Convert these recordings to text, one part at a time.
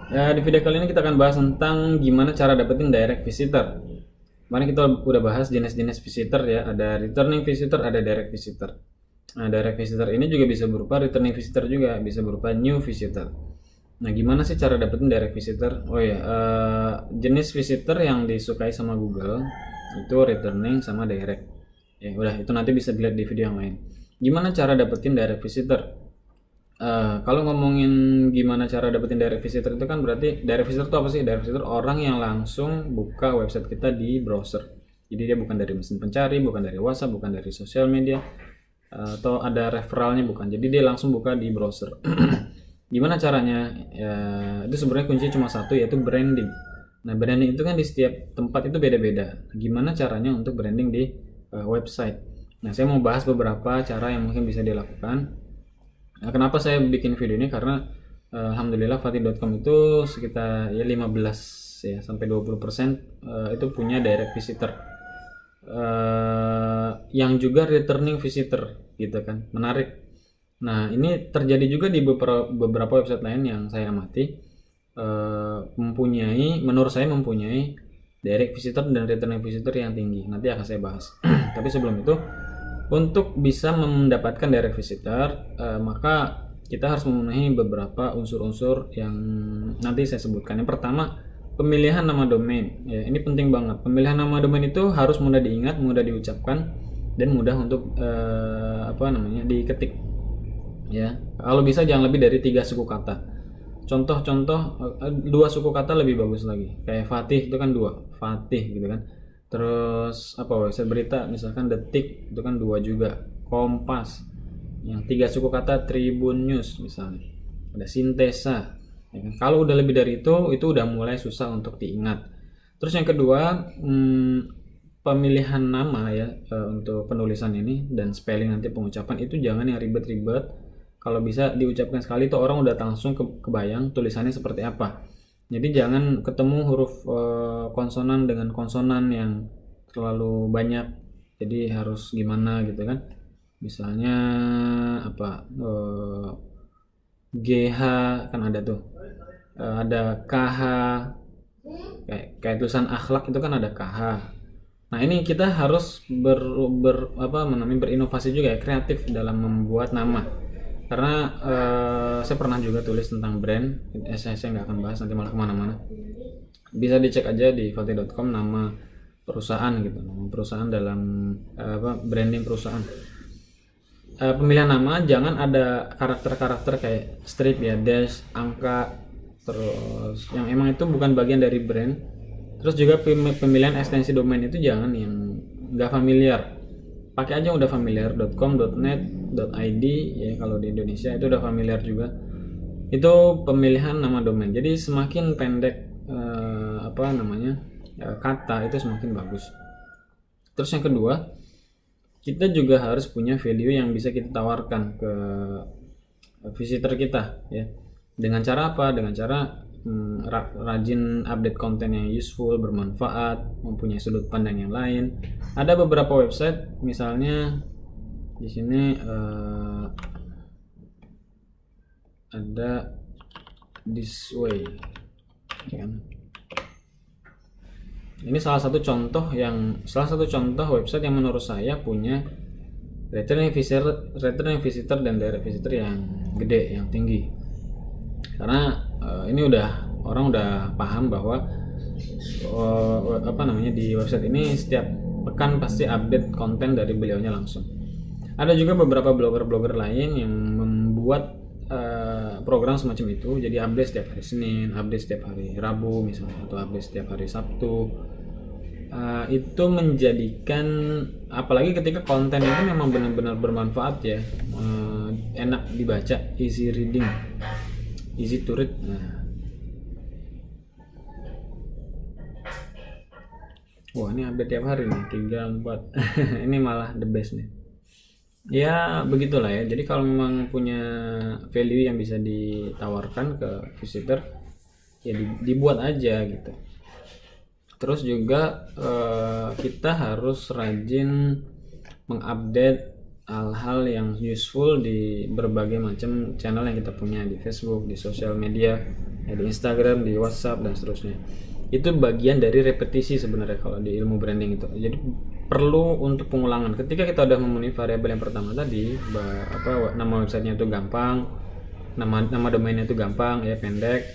Ya, di video kali ini kita akan bahas tentang gimana cara dapetin direct visitor. Kemarin kita udah bahas jenis-jenis visitor ya, ada returning visitor, ada direct visitor. Nah, direct visitor ini juga bisa berupa returning visitor juga, bisa berupa new visitor. Nah, gimana sih cara dapetin direct visitor? Oh ya, jenis visitor yang disukai sama Google itu returning sama direct. Ya, udah itu nanti bisa dilihat di video yang lain. Gimana cara dapetin direct visitor? Kalau ngomongin gimana cara dapetin direct visitor itu kan berarti direct visitor itu apa sih? Direct visitor orang yang langsung buka website kita di browser. Jadi dia bukan dari mesin pencari, bukan dari WhatsApp, bukan dari sosial media, atau ada referralnya bukan. Jadi dia langsung buka di browser. Gimana caranya? Ya, itu sebenarnya kuncinya cuma satu yaitu branding. Nah, branding itu kan di setiap tempat itu beda-beda. Gimana caranya untuk branding di website? Nah, saya mau bahas beberapa cara yang mungkin bisa dilakukan. Nah, kenapa saya bikin video ini? Karena alhamdulillah Fatih.com itu sekitar ya 15 ya sampai 20% itu punya direct visitor. Yang juga returning visitor gitu kan. Menarik. Nah, ini terjadi juga di beberapa website lain yang saya amati menurut saya mempunyai direct visitor dan returning visitor yang tinggi. Nanti akan saya bahas. Tapi sebelum itu, untuk bisa mendapatkan direct visitor, maka kita harus memenuhi beberapa unsur-unsur yang nanti saya sebutkan. Yang pertama, pemilihan nama domain. Ya, ini penting banget. Pemilihan nama domain itu harus mudah diingat, mudah diucapkan, dan mudah untuk diketik. Ya, kalau bisa jangan lebih dari 3 suku kata. Contoh-contoh, 2 suku kata lebih bagus lagi. Kayak Fatih itu kan 2, Fatih gitu kan. Terus apa website berita misalkan Detik itu kan 2 juga. Kompas yang 3 suku kata, Tribun News misalnya. Ada Sintesa. Ya kan? Kalau udah lebih dari itu udah mulai susah untuk diingat. Terus yang kedua, pemilihan nama ya untuk penulisan ini dan spelling nanti pengucapan itu jangan yang ribet-ribet. Kalau bisa diucapkan sekali tuh orang udah langsung kebayang tulisannya seperti apa. Jadi jangan ketemu huruf konsonan dengan konsonan yang terlalu banyak. Jadi harus gimana gitu kan. Misalnya apa GH kan ada tuh. Ada KH kayak tulisan akhlak itu kan ada KH. Nah, ini kita harus berinovasi juga ya, kreatif dalam membuat nama. Karena saya pernah juga tulis tentang brand, saya nggak akan bahas nanti malah kemana-mana. Bisa dicek aja di fatih.com nama perusahaan gitu, nama perusahaan dalam branding perusahaan. Pemilihan nama jangan ada karakter-karakter kayak strip ya, dash, angka, terus yang emang itu bukan bagian dari brand. Terus juga pemilihan ekstensi domain itu jangan yang nggak familiar. Pakai aja udah familiar .com, .net, .id ya kalau di Indonesia itu udah familiar juga. Itu pemilihan nama domain. Jadi semakin pendek kata itu semakin bagus. Terus yang kedua, kita juga harus punya value yang bisa kita tawarkan ke visitor kita ya. Dengan cara apa? Dengan cara rajin update konten yang useful, bermanfaat, mempunyai sudut pandang yang lain. Ada beberapa website, misalnya di sini ada This Way, kan? Ini salah satu contoh website yang menurut saya punya returning visitor dan direct visitor yang gede, yang tinggi. Karena ini orang udah paham bahwa di website ini setiap pekan pasti update konten dari beliaunya langsung. Ada juga beberapa blogger lain yang membuat program semacam itu, jadi update setiap hari Senin, update setiap hari Rabu misalnya, atau update setiap hari Sabtu. Itu menjadikan, apalagi ketika konten itu memang benar-benar bermanfaat ya, enak dibaca, easy reading, easy to read. Wah, ini update tiap hari nih, 3-4 ini malah the best nih. Ya begitulah ya. Jadi kalau memang punya value yang bisa ditawarkan ke visitor, ya dibuat aja gitu. Terus juga kita harus rajin mengupdate hal-hal yang useful di berbagai macam channel yang kita punya, di Facebook, di sosial media. ya, di Instagram, di WhatsApp dan seterusnya. Itu bagian dari repetisi sebenarnya kalau di ilmu branding itu. Jadi perlu untuk pengulangan. Ketika kita udah memenuhi variabel yang pertama tadi, nama websitenya itu gampang, nama domainnya itu gampang, ya pendek,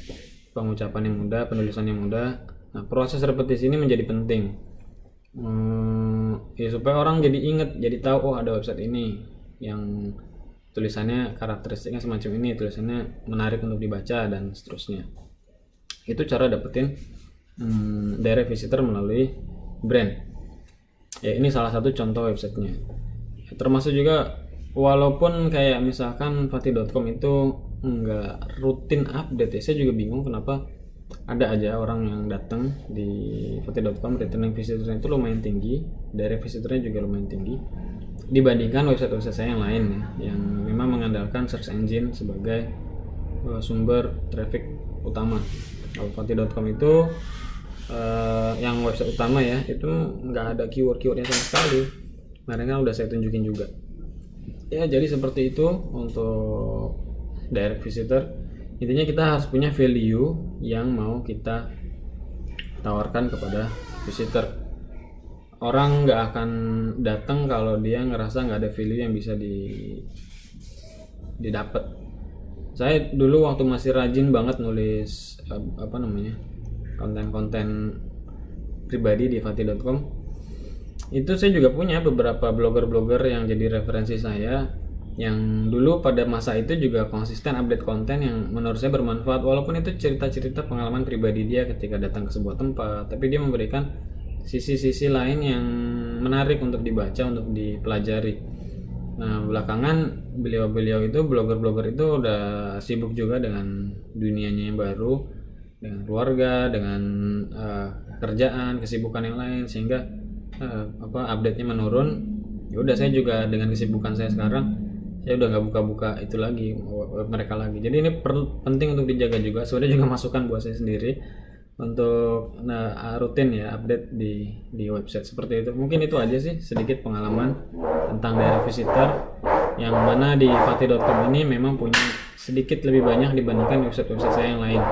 pengucapan yang mudah, penulisan yang mudah. Nah, proses repetisi ini menjadi penting. Ya supaya orang jadi inget, jadi tahu, oh ada website ini yang tulisannya karakteristiknya semacam ini, tulisannya menarik untuk dibaca dan seterusnya. Itu cara dapetin direct visitor melalui brand. Ya ini salah satu contoh websitenya. Termasuk juga walaupun kayak misalkan fati.com itu nggak rutin update ya, saya juga bingung kenapa ada aja orang yang datang di fati.com, returning visitornya itu lumayan tinggi, direct visitornya juga lumayan tinggi dibandingkan website-website saya yang lain ya, yang memang mengandalkan search engine sebagai sumber traffic utama. Kalau fati.com itu yang website utama ya, itu nggak ada keyword-keywordnya sama sekali. Kemarin kan udah saya tunjukin juga. Ya jadi seperti itu untuk direct visitor. Intinya kita harus punya value yang mau kita tawarkan kepada visitor. Orang nggak akan datang kalau dia ngerasa nggak ada value yang bisa didapat. Saya dulu waktu masih rajin banget nulis konten-konten pribadi di fati.com, itu saya juga punya beberapa blogger-blogger yang jadi referensi saya, yang dulu pada masa itu juga konsisten update konten yang menurut saya bermanfaat, walaupun itu cerita-cerita pengalaman pribadi dia ketika datang ke sebuah tempat, tapi dia memberikan sisi-sisi lain yang menarik untuk dibaca, untuk dipelajari. Nah belakangan beliau-beliau itu, blogger-blogger itu udah sibuk juga dengan dunianya yang baru, dengan keluarga, dengan kerjaan, kesibukan yang lain, sehingga update-nya menurun. Ya udah, saya juga dengan kesibukan saya sekarang, saya udah nggak buka-buka itu lagi, web mereka lagi. Jadi ini penting untuk dijaga juga. Sebenarnya juga masukan buat saya sendiri untuk rutin ya update di website seperti itu. Mungkin itu aja sih sedikit pengalaman tentang direct visitor, yang mana di fati.com ini memang punya sedikit lebih banyak dibandingkan website-website saya yang lain.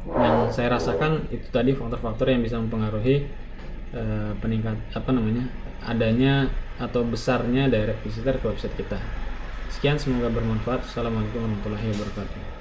Yang saya rasakan itu tadi faktor-faktor yang bisa mempengaruhi adanya atau besarnya direct visitor ke website kita. Sekian, semoga bermanfaat. Assalamualaikum warahmatullahi wabarakatuh.